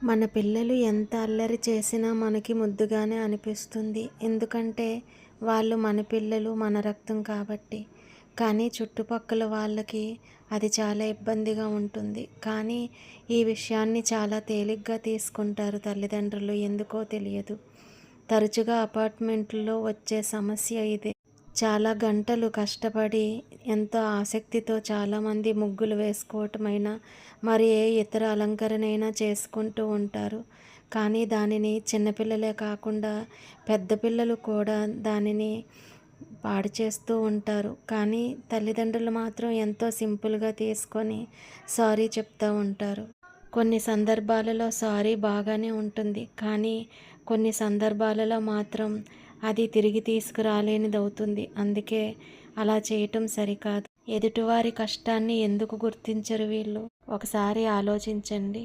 మన పిల్లలు ఎంత అల్లరి చేసినా మనకి ముద్దుగానే అనిపిస్తుంది. ఎందుకంటే వాళ్ళు మన పిల్లలు, మన రక్తం కాబట్టి. కానీ చుట్టుపక్కల వాళ్ళకి అది చాలా ఇబ్బందిగా ఉంటుంది. కానీ ఈ విషయాన్ని చాలా తేలిగ్గా తీసుకుంటారు తల్లిదండ్రులు, ఎందుకో తెలియదు. తరచుగా అపార్ట్మెంట్లో వచ్చే సమస్య ఇదే. చాలా గంటలు కష్టపడి ఎంతో ఆసక్తితో చాలామంది ముగ్గులు వేసుకోవటమైనా మరి ఏ ఇతర అలంకరణ అయినా చేసుకుంటూ ఉంటారు. కానీ దానిని చిన్నపిల్లలే కాకుండా పెద్ద పిల్లలు కూడా దానిని పాడు చేస్తూ ఉంటారు. కానీ తల్లిదండ్రులు మాత్రం ఎంతో సింపుల్గా తీసుకొని సారీ చెప్తూ ఉంటారు. కొన్ని సందర్భాలలో సారీ బాగానే ఉంటుంది. కానీ కొన్ని సందర్భాలలో మాత్రం అది తిరిగి తీసుకురాలేనిదవుతుంది. అందుకే అలా చేయటం సరికాదు. ఎదుటివారి కష్టాన్ని ఎందుకు గుర్తించరు వీళ్ళు? ఒకసారి ఆలోచించండి.